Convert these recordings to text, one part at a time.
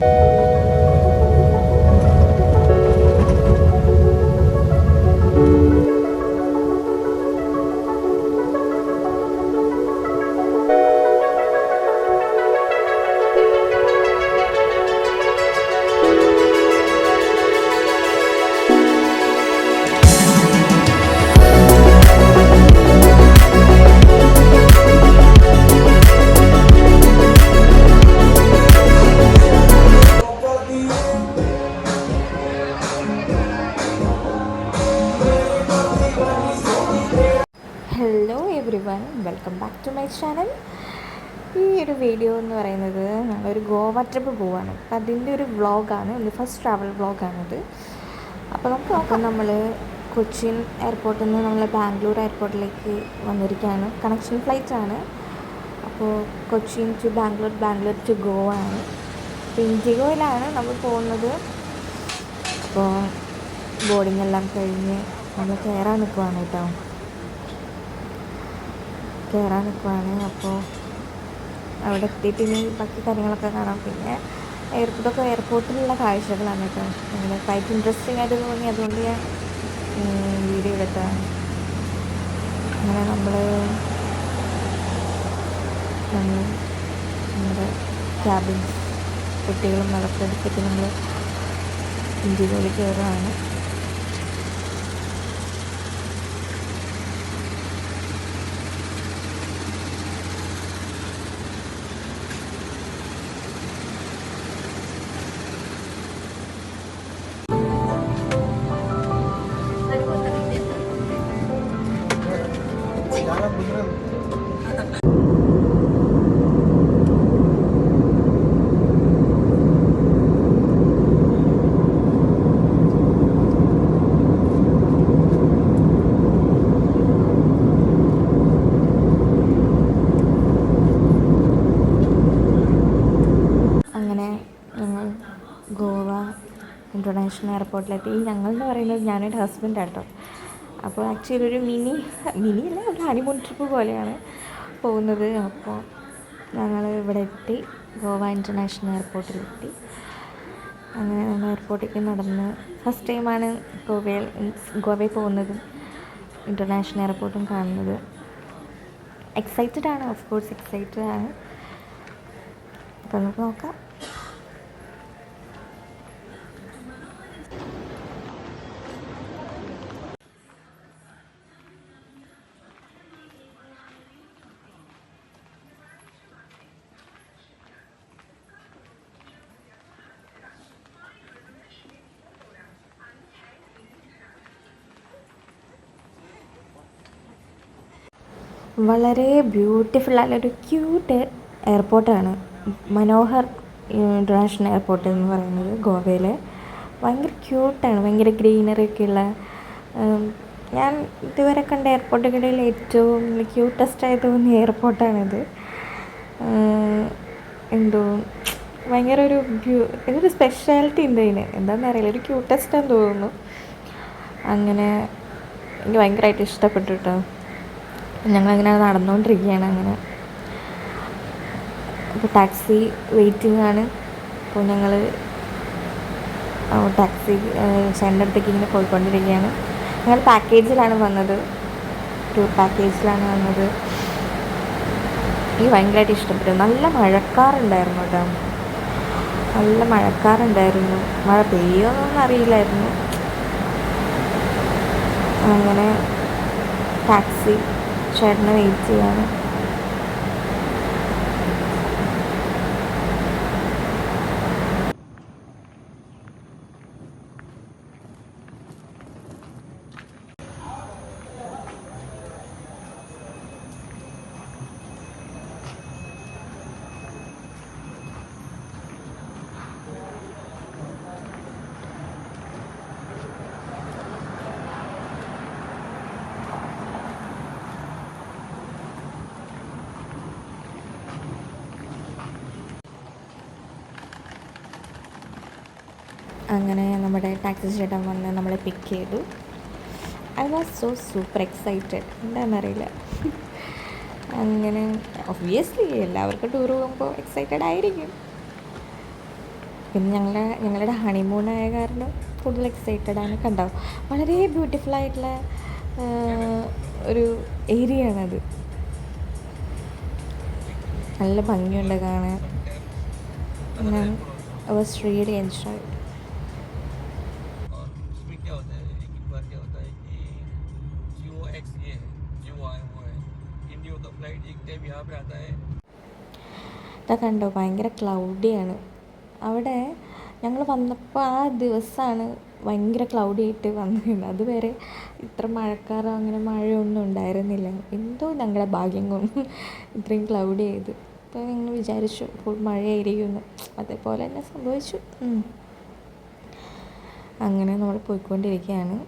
Hello everyone, welcome back to my channel. ഈ ഒരു video എന്ന് പറയുന്നത് ഞങ്ങളൊരു ഗോവ ട്രിപ്പ് പോവാണ്. അപ്പം അതിൻ്റെ ഒരു വ്ളോഗാണ്, ഒരു ഫസ്റ്റ് ട്രാവൽ വ്ളോഗാണിത്. അപ്പോൾ നമുക്ക് നോക്കാം. നമ്മൾ കൊച്ചിൻ എയർപോർട്ടിൽ നിന്ന് നമ്മൾ ബാംഗ്ലൂർ എയർപോർട്ടിലേക്ക് വന്നിരിക്കുകയാണ്. കണക്ഷൻ ഫ്ലൈറ്റാണ്. അപ്പോൾ കൊച്ചിൻ ടു ബാംഗ്ലൂർ, ബാംഗ്ലൂർ ടു ഗോവ ആണ്. അപ്പോൾ ഇൻഡിഗോയിലാണ് നമ്മൾ പോകുന്നത്. അപ്പോൾ ബോർഡിംഗ് എല്ലാം കഴിഞ്ഞ് നമ്മൾ കയറാൻ നിൽക്കുവാണ് കേട്ടോ. അപ്പോൾ അവിടെ എത്തിയിട്ട് ഇനി ബാക്കി കാര്യങ്ങളൊക്കെ കാണാം. പിന്നെ ഇതൊക്കെ എയർപോർട്ടിലുള്ള കാഴ്ചകളാണ് കേട്ടോ. അങ്ങനെ ഭയങ്കര ഇൻട്രസ്റ്റിംഗ് ആയിട്ട് തോന്നി, അതുകൊണ്ട് ഞാൻ വീഡിയോ എടുത്തതാണ്. അങ്ങനെ നമ്മുടെ ക്യാബിൻ കുട്ടികളും അതൊക്കെ എടുത്തിട്ട് നമ്മൾ ഇൻഡിഗോയിൽ കയറുകയാണ്. ഗോവ ഇൻ്റർനാഷണൽ എയർപോർട്ടിലെത്തി. ഞങ്ങളെന്ന് പറയുന്നത് ഞാനെൻ്റെ ഹസ്ബൻഡ് ആട്ടോ. അപ്പോൾ ആക്ച്വലി ഒരു മിനിയല്ല, ഒരു ഹണിമൂൺ ട്രിപ്പ് പോലെയാണ് പോകുന്നത്. അപ്പോൾ ഞങ്ങൾ ഇവിടെ എത്തി, ഗോവ ഇൻ്റർനാഷണൽ എയർപോർട്ടിലെത്തി. അങ്ങനെ ഞങ്ങൾ എയർപോർട്ടിലേക്ക് നടന്ന് ഫസ്റ്റ് ടൈമാണ് ഗോവയിൽ പോകുന്നതും ഇൻ്റർനാഷണൽ എയർപോർട്ടും കാണുന്നത്. എക്സൈറ്റഡ് ആണ്, ഓഫ് കോഴ്സ് എക്സൈറ്റഡ് ആണ്. അപ്പോൾ നമുക്ക് നോക്കാം. വളരെ ബ്യൂട്ടിഫുള്ളായൊരു ക്യൂട്ട് എയർപോർട്ടാണ് മനോഹർ ഇൻ്റർനാഷണൽ എയർപോർട്ട് എന്ന് പറയുന്നത്. ഗോവയിലെ ഭയങ്കര ക്യൂട്ടാണ്, ഭയങ്കര ഗ്രീനറിയൊക്കെയുള്ള. ഞാൻ ഇതുവരെ കണ്ട എയർപോർട്ടുകളിൽ ഏറ്റവും ക്യൂട്ടസ്റ്റായി തോന്നിയ എയർപോർട്ടാണിത്. എന്തോ ഭയങ്കര ഒരു സ്പെഷ്യാലിറ്റി ഉണ്ട് ഇതിന്, എന്താണെന്ന് അറിയില്ല, ഒരു ക്യൂട്ടസ്റ്റാന്ന് തോന്നുന്നു. അങ്ങനെ എനിക്ക് ഭയങ്കരമായിട്ട് ഇഷ്ടപ്പെട്ടു കേട്ടോ. ഞങ്ങളങ്ങനെ നടന്നുകൊണ്ടിരിക്കുകയാണ്. അങ്ങനെ അപ്പോൾ ടാക്സി വെയിറ്റിംഗ് ആണ്. അപ്പോൾ ഞങ്ങൾ ടാക്സി ചേട്ടൻ്റെ അടുത്തേക്ക് ഇങ്ങനെ പോയിക്കൊണ്ടിരിക്കുകയാണ്. ഞങ്ങൾ പാക്കേജിലാണ് വന്നത്, ടൂർ പാക്കേജിലാണ് വന്നത്. എനിക്ക് ഭയങ്കരമായിട്ട് ഇഷ്ടപ്പെട്ടു. നല്ല മഴക്കാറുണ്ടായിരുന്നു കേട്ടോ, നല്ല മഴക്കാറുണ്ടായിരുന്നു. മഴ പെയ്യുമെന്നൊന്നും അറിയില്ലായിരുന്നു. അങ്ങനെ ടാക്സി ചേട്ടനെ വെയിറ്റ് ചെയ്യാണ്. അങ്ങനെ നമ്മുടെ ടാക്സി ചേട്ടൻ വന്ന് നമ്മളെ പിക്ക് ചെയ്തു. I was so super excited, എന്താണെന്നറിയില്ല. അങ്ങനെ ഒബ്വിയസ്ലി എല്ലാവർക്കും ടൂർ പോകുമ്പോൾ എക്സൈറ്റഡ് ആയിരിക്കും. പിന്നെ ഞങ്ങളുടെ ഹണിമൂണായ കാരണം കൂടുതൽ എക്സൈറ്റഡ് ആണ്. കണ്ടോ, വളരെ ബ്യൂട്ടിഫുള്ളായിട്ടുള്ള ഒരു ഏരിയ ആണത്. നല്ല ഭംഗിയുണ്ട് കാണാൻ. ഞാൻ വാസ് റിയലി എൻജോയ്ഡ്. ഇതാ കണ്ടോ, ഭയങ്കര ക്ലൗഡിയാണ് അവിടെ. ഞങ്ങൾ വന്നപ്പോൾ ആ ദിവസമാണ് ഭയങ്കര ക്ലൗഡി ആയിട്ട് വന്നിരുന്നത്. അതുവരെ ഇത്ര മഴക്കാറോ അങ്ങനെ മഴയൊന്നും ഉണ്ടായിരുന്നില്ല. എന്തോ ഞങ്ങളുടെ ഭാഗ്യം കൊണ്ട് ഇത്രയും ക്ലൗഡി ആയത്. അപ്പോൾ ഞങ്ങൾ വിചാരിച്ചു ഫുൾ മഴയായിരിക്കുമെന്ന്. അതേപോലെ തന്നെ സംഭവിച്ചു. അങ്ങനെ നമ്മൾ പോയിക്കൊണ്ടിരിക്കുകയാണ്.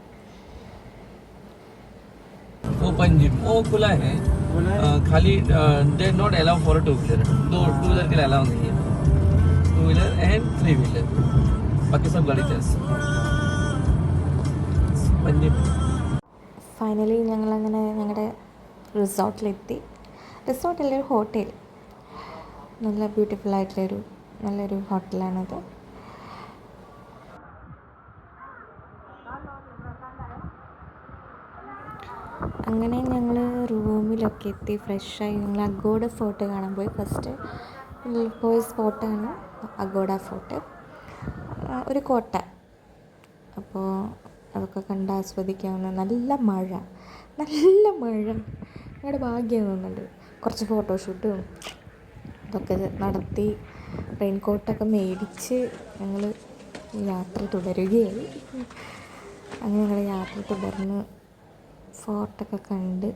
ओपन जिम वो खुला है, खाली they not allow for two wheeler. दो टू व्हीलर के लिए अलाउ नहीं है. Two wheeler and three wheeler, बाकी सब गाड़ी चल. ഫൈനലി ഞങ്ങളങ്ങനെ ഞങ്ങളുടെ റിസോർട്ടിലെത്തി. റിസോർട്ടല്ല, ഒരു ഹോട്ടൽ. നല്ല ബ്യൂട്ടിഫുള്ളായിട്ടുള്ളൊരു നല്ലൊരു ഹോട്ടലാണത്. അങ്ങനെ ഞങ്ങൾ റൂമിലൊക്കെ എത്തി ഫ്രഷായി. ഞങ്ങൾ അഗോഡ ഫോർട്ട് കാണാൻ പോയി. ഫസ്റ്റ് പോയ സ്പോട്ടാണ് അഗോഡ ഫോർട്ട്, ഒരു കോട്ട. അപ്പോൾ അതൊക്കെ കണ്ട് ആസ്വദിക്കാവുന്ന. നല്ല മഴ ഞങ്ങളുടെ ഭാഗ്യം തോന്നുന്നുണ്ട്. കുറച്ച് ഫോട്ടോഷൂട്ടും അതൊക്കെ നടത്തി റെയിൻ കോട്ടൊക്കെ മേടിച്ച് ഞങ്ങൾ യാത്ര തുടരുകയായി. അങ്ങനെ ഞങ്ങൾ യാത്ര തുടർന്ന് ഫോർട്ടൊക്കെ കണ്ട്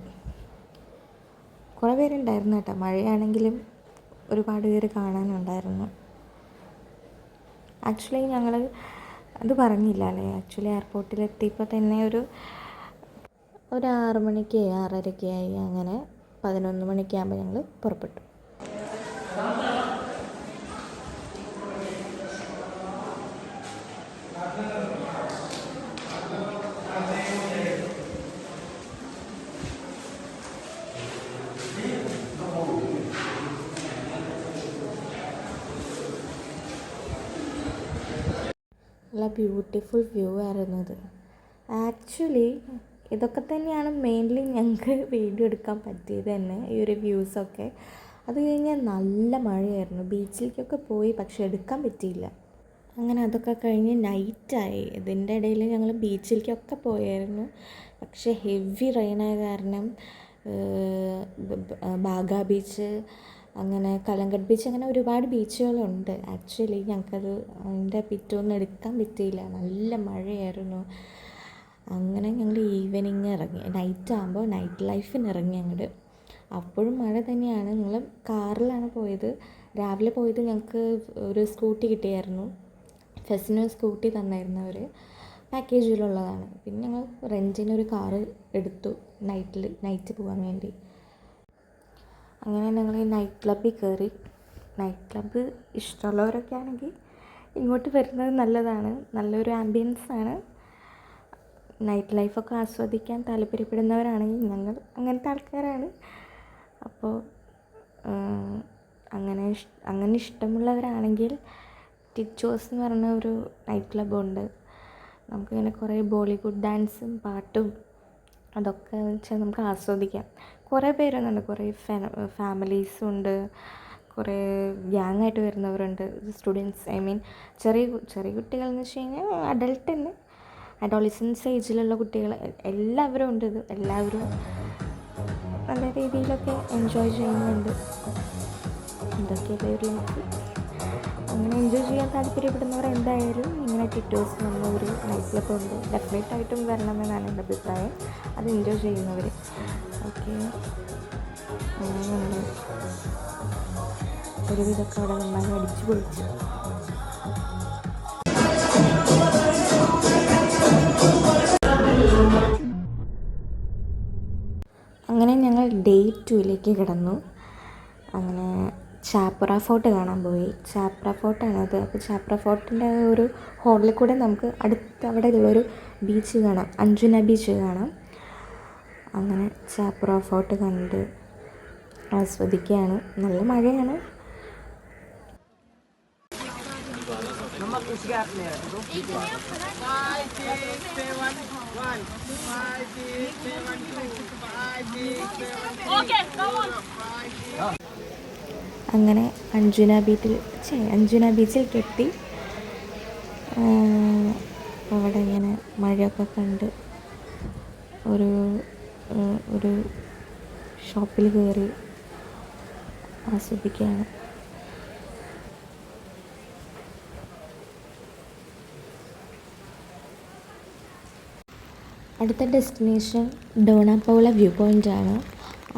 കുറേ പേരുണ്ടായിരുന്നു കേട്ടോ. മഴയാണെങ്കിലും ഒരുപാട് പേര് കാണാനുണ്ടായിരുന്നു. ആക്ച്വലി ഞങ്ങൾ അത് പറഞ്ഞില്ല അല്ലേ. ആക്ച്വലി എയർപോർട്ടിലെത്തിയപ്പോൾ തന്നെ ഒരു 6 മണിക്ക് 6:30 അങ്ങനെ 11 മണിക്കാകുമ്പോൾ ഞങ്ങൾ പുറപ്പെട്ടു. നല്ല ബ്യൂട്ടിഫുൾ വ്യൂ ആയിരുന്നത്. ആക്ച്വലി ഇതൊക്കെ തന്നെയാണ് മെയിൻലി ഞങ്ങൾക്ക് വീഡിയോ എടുക്കാൻ പറ്റിയത് തന്നെ, ഈ ഒരു വ്യൂസൊക്കെ. അത് കഴിഞ്ഞാൽ നല്ല മഴയായിരുന്നു. ബീച്ചിലേക്കൊക്കെ പോയി, പക്ഷെ എടുക്കാൻ പറ്റിയില്ല. അങ്ങനെ അതൊക്കെ കഴിഞ്ഞ് നൈറ്റായി. ഇതിൻ്റെ ഇടയിൽ ഞങ്ങൾ ബീച്ചിലേക്കൊക്കെ പോയായിരുന്നു. പക്ഷേ ഹെവി റെയിനായ കാരണം ബാഗ ബീച്ച്, അങ്ങനെ കലങ്കട്ട് ബീച്ച്, അങ്ങനെ ഒരുപാട് ബീച്ചുകളുണ്ട്. ആക്ച്വലി ഞങ്ങൾക്കത് അതിൻ്റെ പിറ്റൊന്നും എടുക്കാൻ പറ്റിയില്ല. നല്ല മഴയായിരുന്നു. അങ്ങനെ ഞങ്ങൾ ഈവനിങ് ഇറങ്ങി. നൈറ്റാകുമ്പോൾ നൈറ്റ് ലൈഫിന് ഇറങ്ങി അങ്ങോട്ട്. അപ്പോഴും മഴ തന്നെയാണ്. ഞങ്ങൾ കാറിലാണ് പോയത്. രാവിലെ പോയത് ഞങ്ങൾക്ക് ഒരു സ്കൂട്ടി കിട്ടിയായിരുന്നു. ഫെസ്റ്റിന് സ്കൂട്ടി തന്നായിരുന്നു അവർ, പാക്കേജിലുള്ളതാണ്. പിന്നെ ഞങ്ങൾ റെൻറ്റിനൊരു കാറ് എടുത്തു നൈറ്റ് പോകാൻ വേണ്ടി. അങ്ങനെ ഞങ്ങൾ ഈ നൈറ്റ് ക്ലബ്ബിൽ കയറി. നൈറ്റ് ക്ലബ്ബ് ഇഷ്ടമുള്ളവരൊക്കെ ആണെങ്കിൽ ഇങ്ങോട്ട് വരുന്നത് നല്ലതാണ്. നല്ലൊരു ആംബിയൻസാണ്. നൈറ്റ് ലൈഫൊക്കെ ആസ്വദിക്കാൻ താല്പര്യപ്പെടുന്നവരാണെങ്കിൽ ഞങ്ങൾ അങ്ങനത്തെ ആൾക്കാരാണ്. അപ്പോൾ അങ്ങനെ ഇഷ്ടമുള്ളവരാണെങ്കിൽ ടിറ്റോസ് എന്ന് പറഞ്ഞ ഒരു നൈറ്റ് ക്ലബ്ബുണ്ട്. നമുക്കിങ്ങനെ കുറേ ബോളിവുഡ് ഡാൻസും പാട്ടും അതൊക്കെ വെച്ചാൽ നമുക്ക് ആസ്വദിക്കാം. കുറേ പേരൊന്നുണ്ട്, കുറേ ഫാമിലീസും ഉണ്ട്, കുറേ ഗ്യാങ്ങായിട്ട് വരുന്നവരുണ്ട്, സ്റ്റുഡൻസ്. ഐ മീൻ ചെറിയ കുട്ടികളെന്ന് വെച്ച് കഴിഞ്ഞാൽ അഡൾട്ട് തന്നെ, അഡോളസൻസ് ഏജിലുള്ള കുട്ടികൾ എല്ലാവരും ഉണ്ട്. എല്ലാവരും നല്ല രീതിയിലൊക്കെ എൻജോയ് ചെയ്യുന്നുണ്ട്. ഇതൊക്കെയല്ലേ ഒരു ലൈഫ്. അങ്ങനെ എൻജോയ് ചെയ്യാൻ താല്പര്യപ്പെടുന്നവർ എന്തായാലും ഇങ്ങനെ ടിറ്റോസ് എന്നുള്ള ഒരു നൈറ്റ് ക്ലബ്ബ് ഉണ്ട്. ഡെഫിനറ്റായിട്ടും വരണമെന്നാണ് എൻ്റെ അഭിപ്രായം, അത് എൻജോയ് ചെയ്യുന്നവർ. ഓക്കെ, അങ്ങനെ ഒരുവിധമൊക്കെ അവിടെ നന്നായി അടിച്ചു പൊളിച്ചു. അങ്ങനെ ഞങ്ങൾ ഡേ 2ലേക്ക് കിടന്നു. അങ്ങനെ ചാപ്ര ഫോർട്ട് കാണാൻ പോയി. ചാപ്ര ഫോർട്ടാണത്. അപ്പോൾ ചാപ്ര ഫോർട്ടിൻ്റെ ഒരു ഹോളിൽ കൂടെ നമുക്ക് അവിടെ ഉള്ളൊരു ബീച്ച് കാണാം, അഞ്ജുന ബീച്ച് കാണാം. അങ്ങനെ ചാപ്ര ഫോർട്ട് കണ്ട് ആസ്വദിക്കുകയാണ്. നല്ല മഴയാണ്. അങ്ങനെ അഞ്ജുന ബീച്ചിലേക്ക് എത്തി. അവിടെ ഇങ്ങനെ മഴയൊക്കെ കണ്ട് ഒരു ഷോപ്പിൽ കയറി ആസ്വദിക്കുകയാണ്. അടുത്ത ഡെസ്റ്റിനേഷൻ ഡോണ പൗള വ്യൂ പോയിൻ്റാണ്.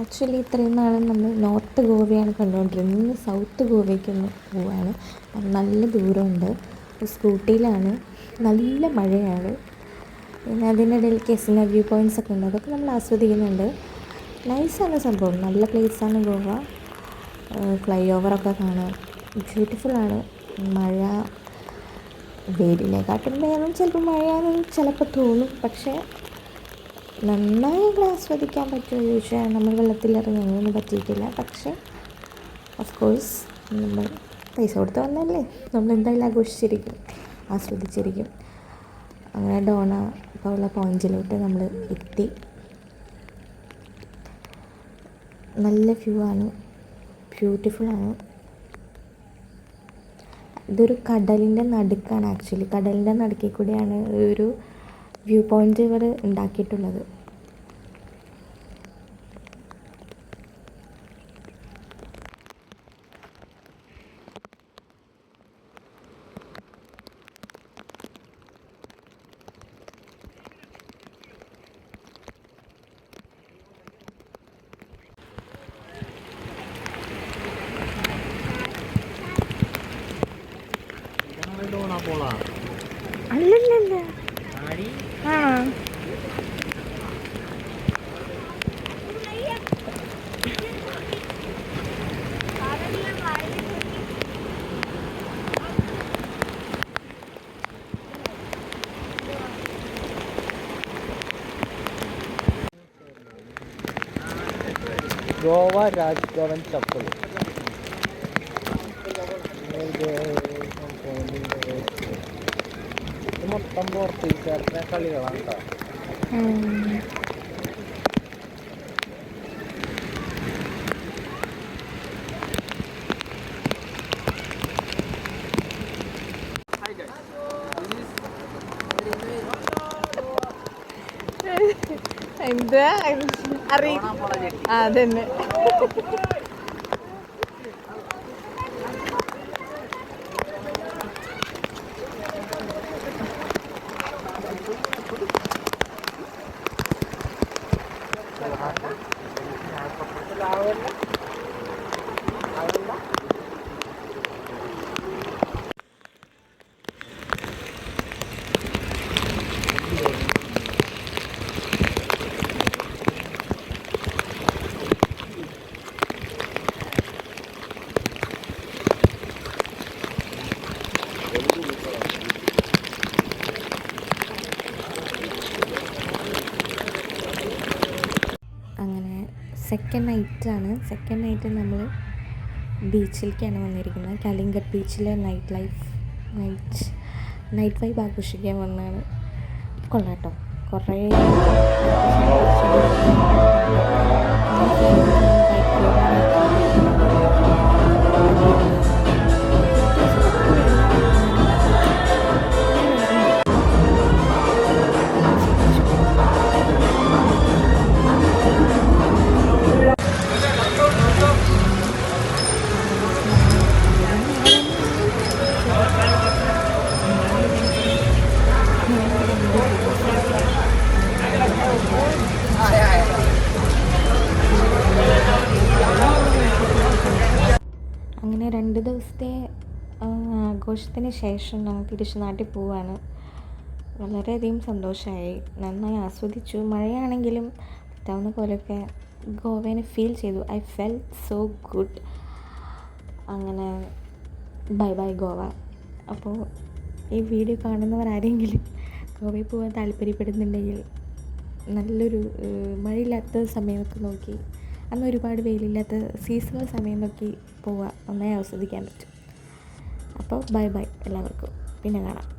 ആക്ച്വലി ഇത്രയും നാളും നമ്മൾ നോർത്ത് ഗോവയാണ് കണ്ടുകൊണ്ടിരുന്നത്. ഇന്ന് സൗത്ത് ഗോവയ്ക്കൊന്ന് പോവാണ്. നല്ല ദൂരമുണ്ട്. സ്കൂട്ടിയിലാണ്. നല്ല മഴയാണ്. പിന്നെ അതിനിടയിൽ കെസിന വ്യൂ പോയിൻറ്റ്സ് ഒക്കെ ഉണ്ട്. അതൊക്കെ നമ്മൾ ആസ്വദിക്കുന്നുണ്ട്. നൈസാണ് സംഭവം. നല്ല പ്ലേസാണ് ഗോവ. ഫ്ലൈ ഓവറൊക്കെ കാണാം. ബ്യൂട്ടിഫുള്ളാണ്. മഴ വെയിലിനെക്കാട്ടും വേണം ചിലപ്പോൾ മഴയാണെന്ന് ചിലപ്പോൾ തോന്നും. പക്ഷേ നന്നായി ആസ്വദിക്കാൻ പറ്റുമോ ചോദിച്ചാൽ നമ്മൾ വെള്ളത്തിലിറങ്ങാനൊന്നും പറ്റിയിട്ടില്ല. പക്ഷേ ഓഫ് കോഴ്സ് നമ്മൾ പൈസ കൊടുത്ത് വന്നല്ലേ, നമ്മൾ എന്തായാലും ആസ്വദിച്ചിരിക്കും. അങ്ങനെ ഡോണ പൗള പോയിൻറ്റിലോട്ട് നമ്മൾ എത്തി. നല്ല വ്യൂ ആണ്, ബ്യൂട്ടിഫുള്ളാണ്. ഇതൊരു കടലിൻ്റെ നടുക്കാണ്. ആക്ച്വലി കടലിൻ്റെ നടുക്കിൽ കൂടിയാണ് ഒരു വ്യൂ പോയിൻ്റ് ഇവർ ഉണ്ടാക്കിയിട്ടുള്ളത്. അല്ലല്ല ആ ഗോവ രാജ്ഭവൻ ചപ്പൽ മൊത്തം പോർച്ചുഗീസുകാരുടെ കളികളാണ് കേട്ടോ. എന്താ അതന്നെ. സെക്കൻഡ് നൈറ്റ് നമ്മൾ ബീച്ചിലേക്കാണ് വന്നിരിക്കുന്നത്. കലിംഗട്ട് ബീച്ചിലെ നൈറ്റ് വൈബ് ആഘോഷിക്കാൻ വന്നതാണ്. കൊള്ളാട്ടോ. കുറേ അങ്ങനെ 2 ദിവസത്തെ ആഘോഷത്തിന് ശേഷം ഞങ്ങൾ തിരിച്ച് നാട്ടിൽ പോവാണ്. വളരെയധികം സന്തോഷമായി, നന്നായി ആസ്വദിച്ചു. മഴയാണെങ്കിലും പറ്റാവുന്ന പോലെയൊക്കെ ഗോവേനെ ഫീൽ ചെയ്തു. I felt so good. അങ്ങനെ ബൈ ഗോവ. അപ്പോൾ ഈ വീഡിയോ കാണുന്നവരാരെങ്കിലും ഗോവയിൽ പോകാൻ താല്പര്യപ്പെടുന്നുണ്ടെങ്കിൽ നല്ലൊരു മഴയില്ലാത്ത സമയമൊക്കെ നോക്കി, അന്ന് ഒരുപാട് വെയിലില്ലാത്ത സീസണൽ സമയം നോക്കി പോവുക, നന്നായി ആസ്വദിക്കാൻ പറ്റും. അപ്പോൾ ബൈ എല്ലാവർക്കും. പിന്നെ കാണാം.